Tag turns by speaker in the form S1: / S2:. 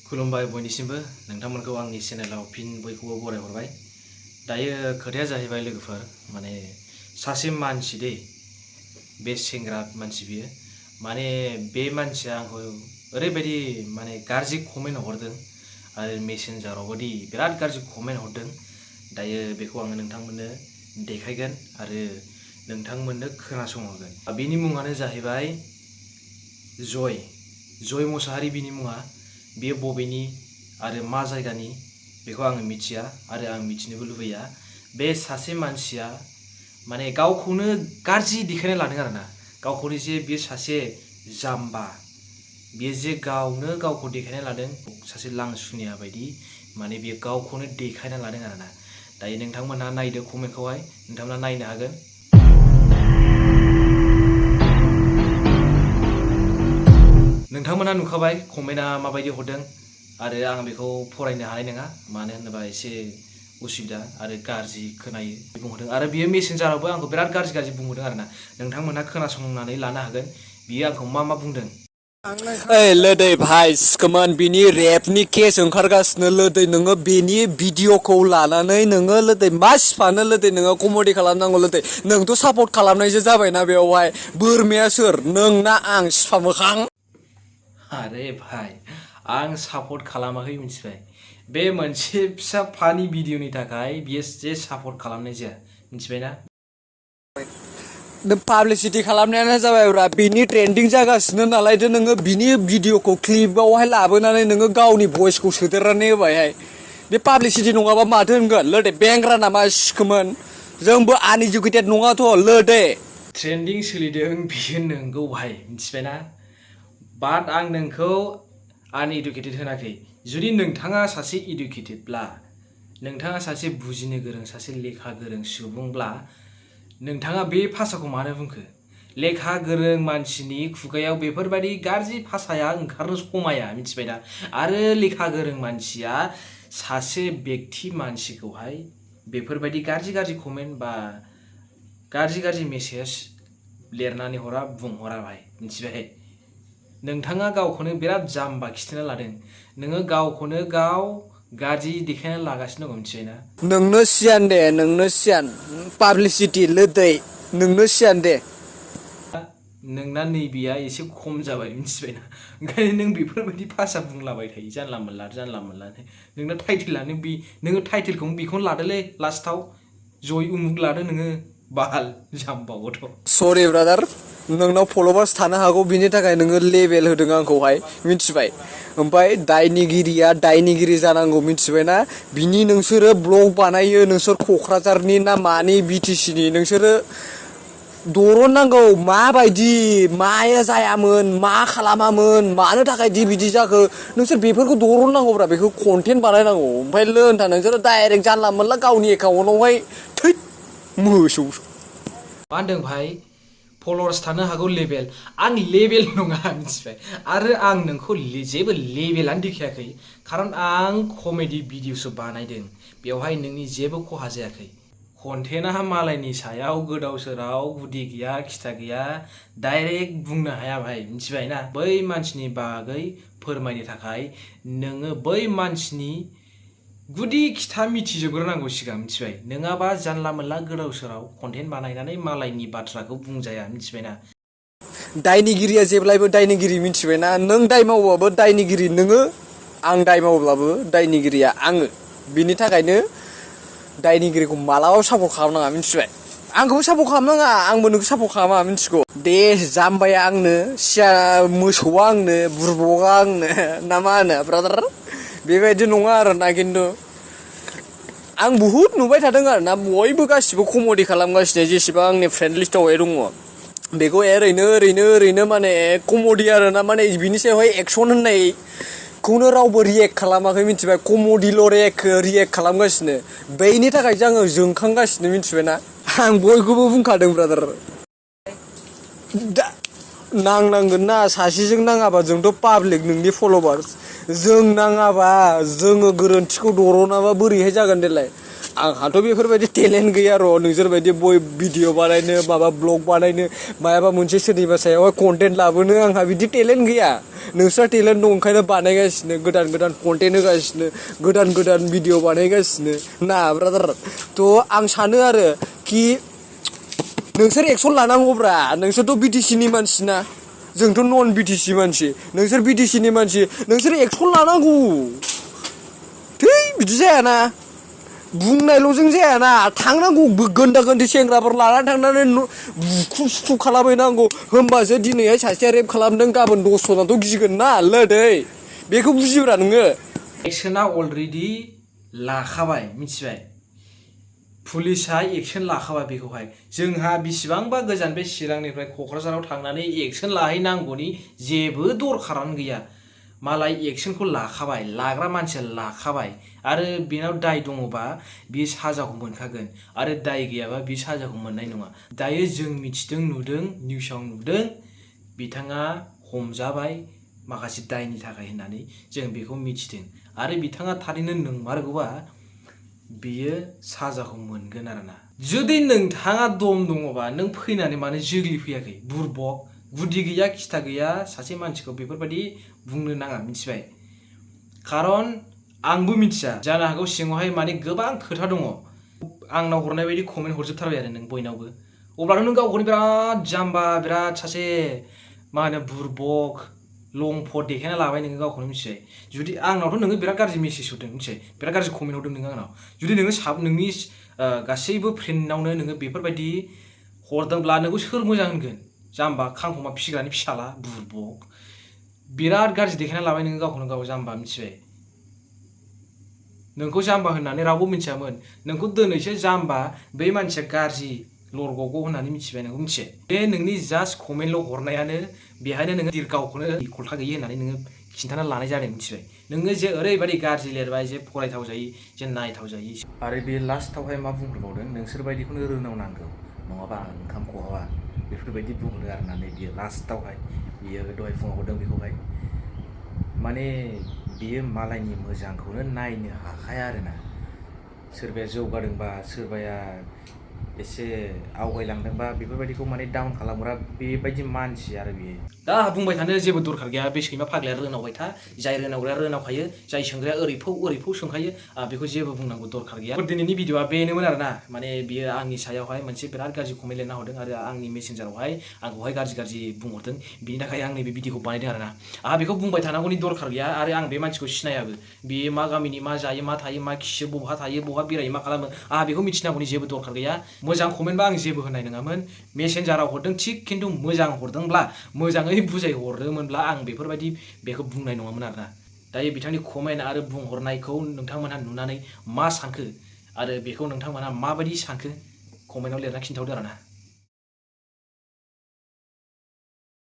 S1: खुलुमबाय बयनिसिमबो नोंथांमोनखौ आंनि चेनेलाव फिन बयखौबो बरायहरबाय। दायो खोथाया जाहैबाय लोगोफोर माने सासे मानसि दे बे सेंग्रा मानसि बियो माने बे मानसिया आंखौ ओरैबायदि माने गाज्रि कमेन्ट हरदों आरो मेसेन्जारावबो दि बिराद गाज्रि कमेन्ट हरदों। दायो बेखौ आङो नोंथांमोननो देखायगोन आरो नोंथांमोननो खोनासंहोगोन। बिनि मुङानो जाहैबाय जय मुसाहारि बिनि मुङा। बियो बबेनि आरो मा जायगानि बेखौ आङो मिथिया आरो आं मिथिनोबो लुबैया। बे सासे मानसिया माने गावखौनो गाज्रि देखायना लादों आरोना, गावखौनो जे बियो सासे जाम्बा, बियो जे गावनो गावखौ देखायना लादों सासे लांसुनिया बायदि, माने बियो गावखौनो देखायना लादों आरोना। दायो नोंथांमोनहा नायदो कमेन्टखौहाय, नोंथांमोनहा नायनो हागोन। नोंथांमोना नुखाबाय कमेन्टआ माबायदि हरदों आरो आं बेखौ फरायनो हानाय नङा, मानो होनोबा एसे उसुबिदा आरो गाज्रि खोनायो बुंहरदों आरो बियो मेसेन्जारावबो आंखौ बिराद गाज्रि बुंहरदों आरोना। नोंथांमोनहा खोनासंनानै लानो हागोन बियो आंखौ मा बुंदों।
S2: ओइ लोदै भाइ सिखोमोन, बिनि रेपनि केस ओंखारगासिनो लोदै, नोङो बेनि भिडिअखौ लानानै नोङो लोदै मा सिफानो लोदै, नोङो कमेडि खालामनांगौ लोदै। नोंथ' सापर्ट खालामनायसो जाबायना बेवहाय, बोरमाया सोर नों ना आं सिफा मोखां?
S1: अरे भाई आं सापर्ट खालामाखै मिथिबाय। बे मोनसे फिसा फानि भिडिअनि थाखाय बियो जे सापर्ट खालामनाय जाया मिथिबायना।
S2: नों पाब्लिसिटि खालामनायानो जाबायब्रा, बिनि ट्रेन्डिं जागासिनो नालायथो नोङो बिनि भिडिअखौ क्लिपावहाय लाबोनानै नोङो गावनि भइसखौ सोदेरनानै होबायहाय। बे पाब्लिसिटि नङाबा माथो होनगोन लोदै, बेंग्रा नामा सिखोमोन? जोंबो आनइडुकेटेड नङाथ' लोदै।
S1: ट्रेन्डिं सोलिदों बियो नंगौ भाई मिथिबायना, बाट आं नोंखौ आनइडुकेटेड होनाखै। जुदि नोंथाङा सासे इडुकेटेडब्ला, नोंथाङा सासे बुजिनो गोरों सासे लेखा गोरों सुबुंब्ला नोंथाङा बे भाषाखौ मानो बुंखो? लेखा गोरों मानसिनि खुगायाव बेफोरबायदि गाज्रि भाषाया ओंखारनो समाया मिथिबायना। आरो लेखा गोरों मानसिया सासे बेक्ति मानसिखौहाय बेफोरबायदि गाज्रि कमेन्ट बा गाज्रि मेसेज लिरनानै हरा, बुंहरा भाई मिथिबाय। नोंथाङा गावखौनो बिराद जाम्बा खिथिना लादों, नोङो गावखौनो गाव गाज्रि देखायना लागासिनो दङ मिथिबायना।
S2: नोंनो सियान दे, नोंनो सियान पाब्लिसिटि लोदै, नोंनो सियान दे।
S1: नोंना नैबेया एसे खम जाबाय मिथिबायना, ओंखायनो नों बेफोरबायदि भाषा बुंलाबाय थायो जानला मोनला। नोंना टाइटेलानो बे, नोङो टाइटेलखौनो बेखौनो लादोलै लास्टाव, जय उमुक लादो नोङो, बाल जाम्बा गथ'।
S2: सरि ब्रादार, नोंनाव फल'वार्स थानो हागौ बिनि थाखाय नोङो लेबेल होदों आंखौहाय मिथिबाय। ओमफ्राय दायनिगिरिया दायनिगिरि जानांगौ मिथिबायना। बिनि नोंसोरो ब्लग बानायो, नोंसोर क'क्राझारनि ना मानि बिटिसिनि, नोंसोरो दरननांगौ माबायदि, माया जायामोन, मा खालामामोन, मानो थाखाय बिदि जाखो, नोंसोर बेफोरखौ दरननांगौब्रा, बेखौ कन्टेन्ट बानायनांगौ। ओमफ्राय लोंथा नोंसोरो डाइरेक्ट जानला मोनला गावनि एकाउन्टावहाय थैद मोसौ।
S1: मा होनदों भाई? फल'वार्स थानो हागौ लेबेल, आं लेबेल नङा मिथिबाय। आरो आं नोंखौ जेबो लेबेलानो देखायाखै, खारन आं कमेडि भिडिअसो बानायदों, बेवहाय नोंनि जेबो खहा जायाखै। कन्टेन्टआ मालायनि सायाव गोदाव सोराव गुदि गैया खिथा गैया, डाइरेक्ट बुंनो हाया भाई मिथिबायना। बै मानसिनि बागै फोरमायनो थाखाय नोङो बै मानसिनि गुदि खिथा मिथिजोबग्रोनांगौ सिगां मिथिबाय, नङाबा जानला मोनला गोदाव सोराव कन्टेन्ट बानायनानै मालायनि बाथ्राखौ बुंजाया मिथिबायना।
S2: दायनिगिरिया जेब्लायबो दायनिगिरि मिथिबायना, नों दाय मावबाबो दायनिगिरि नोङो, आं दाय मावब्लाबो दायनिगिरिया आङो। बिनि थाखायनो दायनिगिरिखौ मालाबाबो सापर्ट खालामनाङा मिथिबाय। आंखौबो सापर्ट खालामनाङा, आंबो नोंखौ सापर्ट खालामा मिथिगौ। दे जाम्बाया आंनो, मोसौआ आंनो, बुरबका आंनो, ना मा होनो ब्रादार? बेबायदि नङा आरोना, खिन्थु आं बुहुद नुबाय थादों आरोना, बयबो गासिबो कमेडि खालामगासिनो, जेसेबां आंनि फ्रेन्ड लिस्टावहाय दङ बेखौ ओरैनो माने कमेडि आरोना, माने बिनि सायावहाय एक्सन होननायखौनो रावबो रियेक्ट खालामाखै मिथिबाय, कमेडिल' रियेक्ट खालामगासिनो। बेनि थाखायसो आङो जोंखांगासिनो मिथिबायना, आं बयखौबो बुंखादों ब्रादार। दा नांनांगोन ना, सासेजों नाङाबा जोंथ' पाब्लिक, नोंनि फल'वार्स, जों नाङाबा जोङो गोरोन्थिखौ दरनाबा बोरैहाय जागोन देलाय। आंहाथ' बेफोरबायदि टेलेन्ट गैया र' नोंसोरबायदि भिडिअ बानायनो माबा ब्लग बानायनो मायाबा मोनसे सोरनिबा सायावहाय कन्टेन्ट लाबोनो आंहा बिदि टेलेन्ट गैया नोंस्रा टेलेन्ट दं ओंखायनो बानायगासिनो गोदान गोदान कन्टेन्ट होगासिनो गोदान गोदान भिडिअ बानायगासिनो ना ब्रादार थ' आं सानो आरो कि नोंसोर एक्सन लानांगौब्रा नोंसोरथ' बिटिसिनि मानसि ना जोंथ' नन बिटिसि मानसि नोंसोर बिटिसिनि मानसि नोंसोर एक्सन लानांगौ थै बिदि जायाना बुंनायल'जों जायाना थांनांगौ गोन्दा गोन्दै सेंग्राफोर लानानै थांनानै बुख्रु सुख्रु खालामहैनांगौ होमबासो दिनैहाय सासेया रेप खालामदों गाबोन 10 जनाथ' गिगोन ना लोदै बेखौ बुजिब्रा नोङो
S1: एक्सना अलरेडि लाखाबाय मिथिबाय पुलिसा एक्सन लाखाबाय बेखौहाय जोंहा बिसिबांबा गोजान बे चिरांनिफ्राय क'क्राझाराव थांनानै एक्सन लाहैनांगौनि जेबो दरखारानो गैया मालाय एक्सनखौ लाखाबाय लाग्रा मानसिया लाखाबाय आरो बेनाव दाय दङबा बियो साजाखौ मोनखागोन आरो दाय गैयाबा बियो साजाखौ मोननाय नङा दायो जों मिथिदों नुदों निउसाव नुदों बिथाङा हमजाबाय माखासे दायनि थाखाय होननानै जों बेखौ मिथिदों आरो बिथाङा थारैनो नंमारगौबा बियो साजाखौ मोनगोन आरोना जुदि नोंथाङा दम दङबा नों फैनानै मानो जोग्लि फैयाखै बुरबक गुदि गैया खिथा गैया सासे मानसिखौ बेफोरबायदि बुंनो नाङा मिथिबाय खारन आंबो मिथिया जानो हागौ सिङावहाय माने गोबां खोथा दङ आंनाव हरनाय बायदि कमेन्ट हरजोबथारबाय आरो नों बयनावबो अब्लाथ' नों गावखौनो बिराद जाम्बा बिराद सासे मा होनो बुरबक लंफट देखायना लाबाय नोङो गावखौनो मिथिबाय जुदि आंनावथ' नोङो बिराद गाज्रि मेसेज हरदों मिथिबाय बिराद गाज्रि कमेन्ट हरदों नोङो आंनाव जुदि नोङो नोंनि गासैबो फ्रेन्डनावनो नोङो बेफोरबायदि हरदोंब्ला नोंखौ सोर मोजां होनगोन जाम्बा खांखमा फिसिग्रानि फिसाला बुरबक बिराद गाज्रि देखायना लाबाय नोङो गावखौनो गाव जाम्बा मिथिबाय नोंखौ जाम्बा होननानै रावबो मिथियामोन नोंखौ दिनैसो जाम्बा बै मानसिया गाज्रि लरग'ग' होननानै मिथिबाय नोंखौ मिथिबाय बे नोंनि जास्ट कमेन्टल' हरनायानो बेहायनो नोङो गावखौनो खलथा गैयि होननानै नोङो खिन्थाना लानाय जादों मिथिबाय नोङो जे ओरैबायदि गाज्रि लिरबाय जे फरायथाव जायि जे नायथाव जायि आरो बे लास्टावहाय मा बुंहरबावदों नोंसोर बायदिखौनो रोनाव नांगौ नङाबा आं ओंखाम खहाबा बेफोरबायदि बुंहरो आरोना नैबे लास्टावहाय बियो दहाय फुङाव हरदों बेखौहाय माने बियो मालायनि मोजांखौनो नायनो हाखाया आरोना सोरबाया जौगादोंबा सोरबाया एसे आवगायलांदोंबा बेफोरबायदिखौ माने डाउन खालामग्रा बेबायदि मानसि आरो बियो दा बुंबाय थानो जेबो दरखार गैया बे सैमा फाग्लाया रोनावबाय था जाय रोनावग्राया रोनावखायो जाय सोंग्राया ओरैफौ सोंखायो बेखौ जेबो बुंनांगौ दरखार गैया दिनैनि भिडिअआ बेनोमोन आरोना माने बियो आंनि सायावहाय मोनसे बिराद गाज्रि कमेन्ट लिरना हरदों आरो आंनि मेसेन्जारावहाय आंखौहाय गाज्रि बुंहरदों बिनि थाखाय आं नैबे भिडिअखौ बानायदों आरोना आंहा बेखौ बुंबाय थानांगौनि दरखार गैया आरो आं बे मानसिखौ सिनायाबो बेयो मा गामिनि मा जायो मा थायो मा खियो बहा थायो बहा बेरायो मा खालामो आंहा बेखौ मिथिनांगौनि जेबो दरखार गैया मोजां कमेन्टबा आं जेबो होनाय नङामोन मेसेन्जाराव हरदों थिग खिन्थु मोजां हरदोंब्ला मोजाङै बुजाय हरदोंमोनब्ला आं बेफोरबायदि बेखौ बुंनाय नङामोन आरोना दायो बिथांनि कमेन्ट आरो बुंहरनायखौ नोंथांमोनहा नुनानै मा सानखो आरो बेखौ नोंथांमोनहा माबायदि सानखो कमेन्टआव लिरना खिन्थाहरदो आरोना